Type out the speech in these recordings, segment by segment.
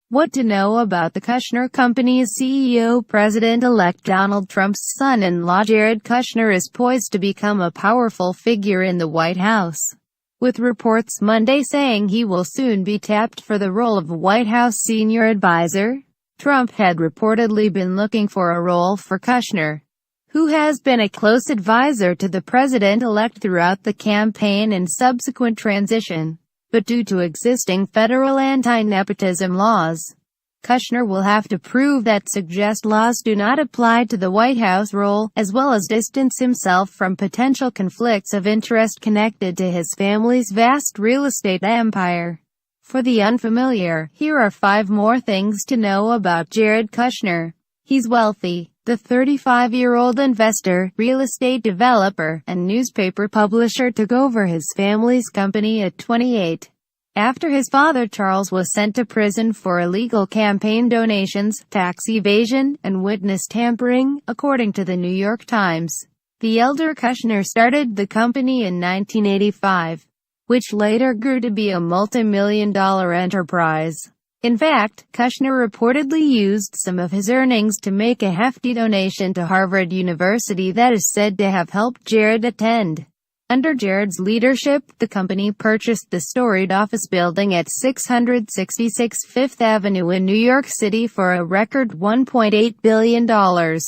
What to know about the Kushner Companies CEO. President-elect Donald Trump's son-in-law Jared Kushner is poised to become a powerful figure in the White House, with reports Monday saying he will soon be tapped for the role of White House senior advisor. Trump had reportedly been looking for a role for Kushner, who has been a close advisor to the president-elect throughout the campaign and subsequent transition. But due to existing federal anti-nepotism laws, Kushner will have to prove that suggest laws do not apply to the White House role, as well as distance himself from potential conflicts of interest connected to his family's vast real estate empire. For the unfamiliar, here are 5 more things to know about Jared Kushner. He's wealthy. The 35-year-old investor, real estate developer, and newspaper publisher took over his family's company at 28. After his father Charles was sent to prison for illegal campaign donations, tax evasion, and witness tampering, according to the New York Times. The elder Kushner started the company in 1985, which later grew to be a multi-million-dollar enterprise. In fact, Kushner reportedly used some of his earnings to make a hefty donation to Harvard University that is said to have helped Jared attend. Under Jared's leadership, the company purchased the storied office building at 666 Fifth Avenue in New York City for a record $1.8 billion,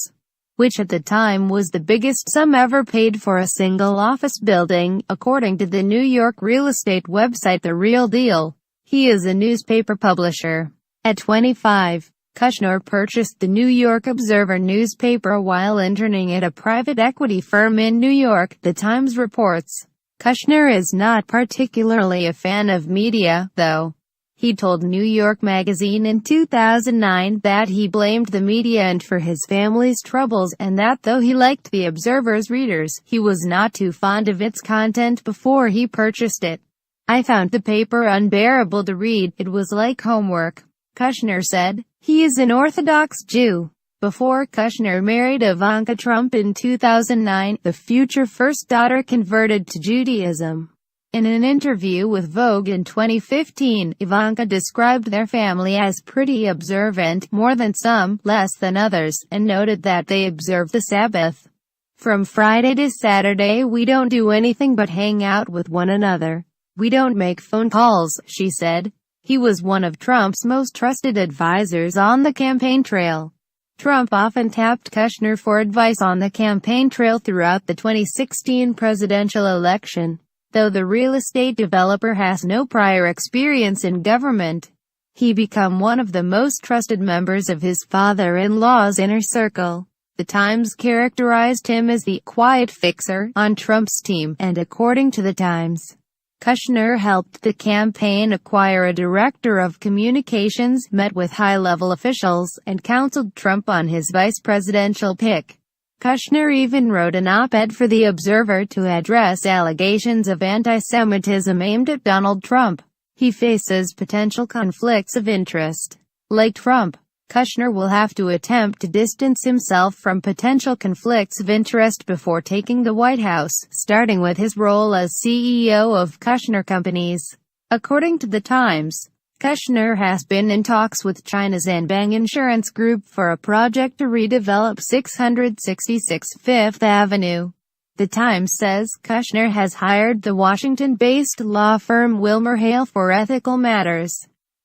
which at the time was the biggest sum ever paid for a single office building, according to the New York real estate website The Real Deal. He is a newspaper publisher. At 25, Kushner purchased the New York Observer newspaper while interning at a private equity firm in New York, The Times reports. Kushner is not particularly a fan of media, though. He told New York Magazine in 2009 that he blamed the media and for his family's troubles, and that though he liked the Observer's readers, he was not too fond of its content before he purchased it. "I found the paper unbearable to read, it was like homework," Kushner said. He is an Orthodox Jew. Before Kushner married Ivanka Trump in 2009, the future first daughter converted to Judaism. In an interview with Vogue in 2015, Ivanka described their family as pretty observant, more than some, less than others, and noted that they observe the Sabbath. "From Friday to Saturday we don't do anything but hang out with one another. We don't make phone calls," she said. He was one of Trump's most trusted advisors on the campaign trail. Trump often tapped Kushner for advice on the campaign trail throughout the 2016 presidential election. Though the real estate developer has no prior experience in government, he became one of the most trusted members of his father-in-law's inner circle. The Times characterized him as the quiet fixer on Trump's team, and according to the Times, Kushner helped the campaign acquire a director of communications, met with high-level officials, and counseled Trump on his vice presidential pick. Kushner even wrote an op-ed for The Observer to address allegations of anti-Semitism aimed at Donald Trump. He faces potential conflicts of interest. Like Trump, Kushner will have to attempt to distance himself from potential conflicts of interest before taking the White House, starting with his role as CEO of Kushner Companies. According to the Times, Kushner has been in talks with China's Anbang Insurance Group for a project to redevelop 666 Fifth Avenue. The Times says Kushner has hired the Washington-based law firm WilmerHale for ethical matters.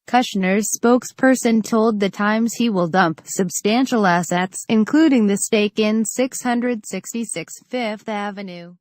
Kushner's spokesperson told The Times he will dump substantial assets, including the stake in 666 Fifth Avenue.